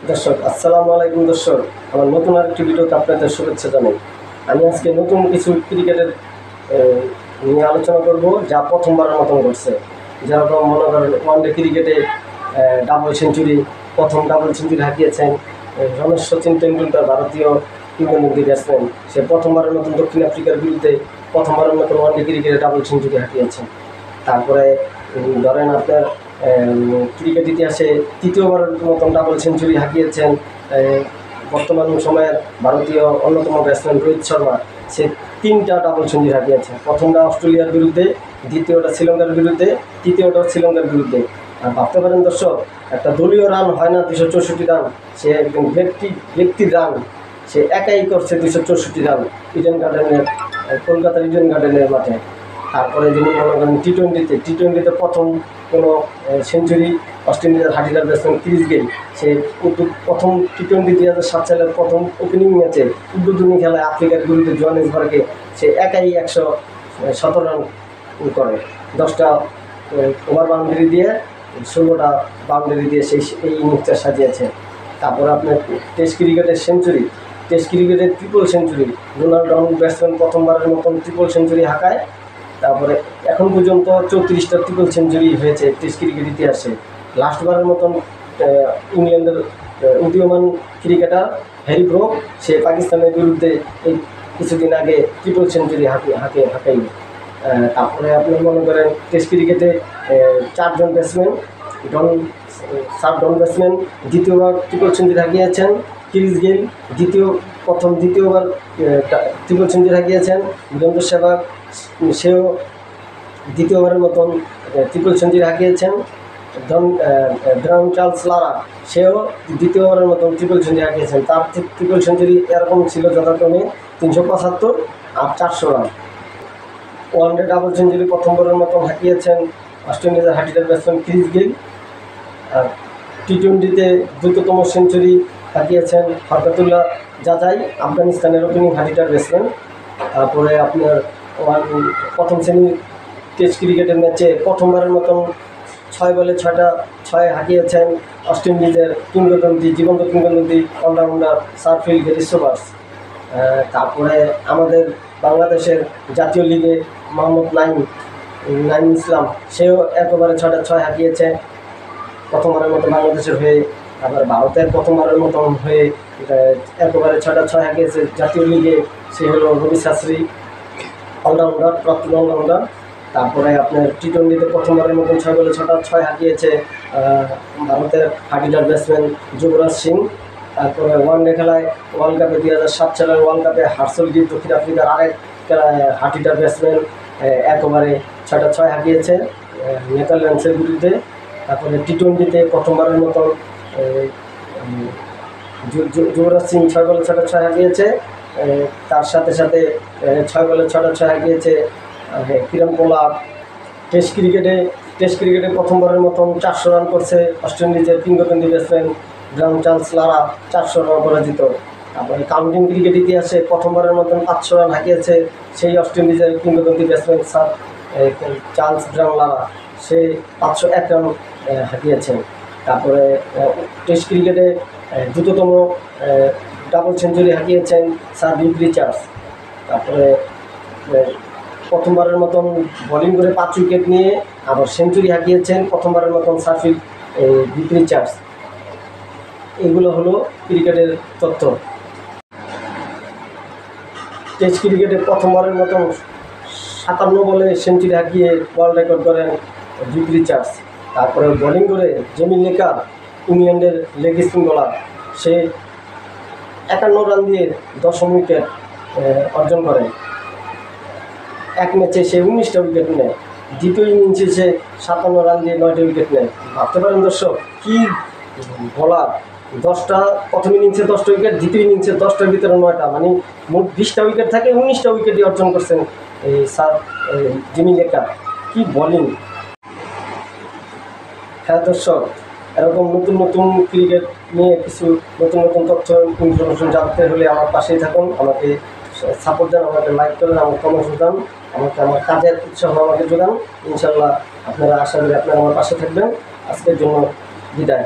দর্শক আসসালামু আলাইকুম। দর্শক, আমার নতুন আরেকটি ভিডিওতে আপনাদের শুভেচ্ছা জানাই। আমি আজকে নতুন কিছু ক্রিকেটের নিয়ে আলোচনা করব, যা প্রথমবারের মতন ঘটছে। যেরকম মনে করেন ওয়ানডে ক্রিকেটে ডাবল সেঞ্চুরি, প্রথম ডাবল সেঞ্চুরি হাঁকিয়েছেন রমেশ সচিন টেন্ডুলকার, ভারতীয় কিংবদন্তি ব্যাটসম্যান। সে প্রথমবারের মতন দক্ষিণ আফ্রিকার বিরুদ্ধে প্রথমবারের মতন ওয়ানডে ক্রিকেটে ডাবল সেঞ্চুরি হাঁকিয়েছেন। তারপরে ধরেন আপনার ক্রিকেট ইতিহাসে তৃতীয়বারের মতন ডাবল সেঞ্চুরি হাঁকিয়েছেন বর্তমান সময়ের ভারতীয় অন্যতম ব্যাটসম্যান রোহিত শর্মা। সে 3টা ডাবল সেঞ্চুরি হাঁকিয়েছে। প্রথমটা অস্ট্রেলিয়ার বিরুদ্ধে, দ্বিতীয়টা শ্রীলঙ্কার বিরুদ্ধে, তৃতীয়টা শ্রীলঙ্কার বিরুদ্ধে। আর ভাবতে পারেন দর্শক, একটা দলীয় রান হয় না 264 রান, সে একজন ব্যক্তির রান সে একাই করছে 264 রান ইডেন গার্ডেনের, কলকাতার ইডেন গার্ডেনের মাঠে। তারপরে যেমন মনে করেন টি-টোয়েন্টিতে প্রথম কোনো সেঞ্চুরি অস্ট্রেলিয়ার হার্ডিলার ব্যাটসম্যান ক্রিস গেইল। সে প্রথম টি-টোয়েন্টি 2007 সালের প্রথম ওপেনিং ম্যাচে উদ্বোধনী খেলায় আফ্রিকার বিরুদ্ধে জোহানেসবার্গে সে একাই 117 রান করে, 10টা ওভার বাউন্ডারি দিয়ে, 16টা বাউন্ডারি দিয়ে এই ইনিংসটা সাজিয়েছে। তারপরে আপনার টেস্ট ক্রিকেটের ট্রিপল সেঞ্চুরি, রোনাল্ডো ব্যাটসম্যান প্রথমবারের মতন ট্রিপল সেঞ্চুরি হাঁকায়। তারপরে এখন পর্যন্ত 34টা ট্রিপল সেঞ্চুরি হয়েছে টেস্ট ক্রিকেট ইতিহাসে। লাস্টবারের মতন ইংল্যান্ডের উদীয়মান ক্রিকেটার হ্যারি ব্রুক, সে পাকিস্তানের বিরুদ্ধে এই কিছুদিন আগে ট্রিপল সেঞ্চুরি হাঁকাইল। তারপরে আপনি মনে করেন টেস্ট ক্রিকেটে 4 ব্যাটসম্যান দ্বিতীয়বার ট্রিপল সেঞ্চুরি হাঁকিয়েছেন। ক্রিস গেইল দ্বিতীয়বার ট্রিপল সেঞ্চুরি হাঁকিয়েছেন। বীরেন্দ্র সেহবাগ, সেও দ্বিতীয়বারের মতন ট্রিপল সেঞ্চুরি হাঁকিয়েছেন। ডন চার্লস লারা, সেও দ্বিতীয়বারের মতন ট্রিপল সেঞ্চুরি হাঁকিয়েছেন। তার ট্রিপল সেঞ্চুরি এরকম ছিল যথাক্রমে 375 আর 400 রান। ওয়ানডে ডাবল সেঞ্চুরি প্রথমবারের মতন হাঁকিয়েছেন অস্ট্রেলিয়ার হার্ডিলার ব্যাটসম্যান ক্রিস গেইল। আর টি-টোয়েন্টিতে দ্রুততম সেঞ্চুরি হাঁকিয়েছেন বরকতুল্লাহ জাজাই, আফগানিস্তানের ওপেনিং হার্ডিলার ব্যাটসম্যান। তারপরে আপনার প্রথম শ্রেণীর টেস্ট ক্রিকেটের ম্যাচে প্রথমবারের মতন 6 বলে 6টা 6 হাঁকিয়েছেন অস্ট্রেলিয়ার জীবন্ত কিংবদন্তি অলরাউন্ডার সার ফিল গিরি সোবার্স। তারপরে আমাদের বাংলাদেশের জাতীয় লিগে মোহাম্মদ নাইম ইসলাম, সেও 1 ওভারে 6টা 6 হাঁকিয়েছে প্রথমবারের মতো বাংলাদেশের হয়ে। আবার ভারতের প্রথমবারের মতন হয়ে 1 ওভারে 6টা 6 হাঁকিয়েছে জাতীয় লিগে, সে হলো রবি শাস্ত্রী, অলরাউন্ডার, প্রাক্তন অলরাউন্ডার। তারপরে আপনার টি-টোয়েন্টিতে প্রথমবারের মতন 6 বলে 6টা 6 হাঁকিয়েছে ভারতের হার্ডিলার ব্যাটসম্যান যুবরাজ সিং। তারপরে ওয়ানডে খেলায় ওয়ার্ল্ড কাপে 2007 সালের ওয়ার্ল্ড কাপে হার্সলগিল দক্ষিণ আফ্রিকার আরেক হার্ডিলার ব্যাটসম্যান 1 ওভারে 6টা 6 হাঁকিয়েছে নেদারল্যান্ডসের বিরুদ্ধে। তারপরে টি-টোয়েন্টিতে প্রথমবারের মতন যুবরাজ সিং 6 বলে 6টা 6 হাঁকিয়েছে। তার সাথে 6 বলে 6টা 6 হাঁকিয়েছে কিরণ পোলার্ড। টেস্ট ক্রিকেটে প্রথমবারের মতন 400 রান করছে অস্ট্রেলিয়ার কিংবদন্তি ব্যাটসম্যান ডন চার্লস লারা, 400 রান পরাজিত। তারপরে কাউন্টিং ক্রিকেট ইতিহাসে প্রথমবারের মতন 500 রান হাঁকিয়েছে সেই অস্ট্রেলিয়ার কিংবদন্তি ব্যাটসম্যান চার্লস লারা, সে 501 রান হাঁকিয়েছেন। তারপরে টেস্ট ক্রিকেটে দ্রুততম ডাবল সেঞ্চুরি হাঁকিয়েছেন স্যার ভিভ রিচার্ডস। তারপরে প্রথমবারের মতন বোলিং করে 5 উইকেট নিয়ে আবার সেঞ্চুরি হাঁকিয়েছেন প্রথমবারের মতন স্যার ভিভ রিচার্ডস। এগুলো হলো ক্রিকেটের তথ্য। টেস্ট ক্রিকেটে প্রথমবারের মতন 57 বলে সেঞ্চুরি হাঁকিয়ে ওয়ার্ল্ড রেকর্ড করেন ভিভ রিচার্ডস। তারপরে বোলিং করে জেমি লেকার, ইংল্যান্ডের লেগ স্পিন বোলার, সে 51 রান দিয়ে 10 উইকেট অর্জন করেন। এক ম্যাচে সে 19টা উইকেট নেয়। দ্বিতীয় ইনিংসে সে 57 রান দিয়ে 9টা উইকেট নেয়। ভাবতে পারেন দর্শক, কি বলার! প্রথম ইনিংসে 10টা উইকেট, দ্বিতীয় ইনিংসে 10টার ভিতরে 9টা, মানে মোট 20টা উইকেট থাকে, 19টা উইকেটই অর্জন করছেন এই স্যার জিমি লেকার। কি বোলিং! হ্যাঁ দর্শক, এরকম নতুন ক্রিকেট নিয়ে কিছু নতুন তথ্য ইনফরমেশন জানতে হলে আমার পাশেই থাকুন। আমাকে সাপোর্ট দেন, আমাকে লাইক করেন, আমার কমেন্ট দেন, আমাকে আমার কাজের উৎসাহ আমাকে যোগান। ইনশাল্লাহ আপনারা আশা করি আপনারা আমার পাশে থাকবেন। আজকের জন্য বিদায়।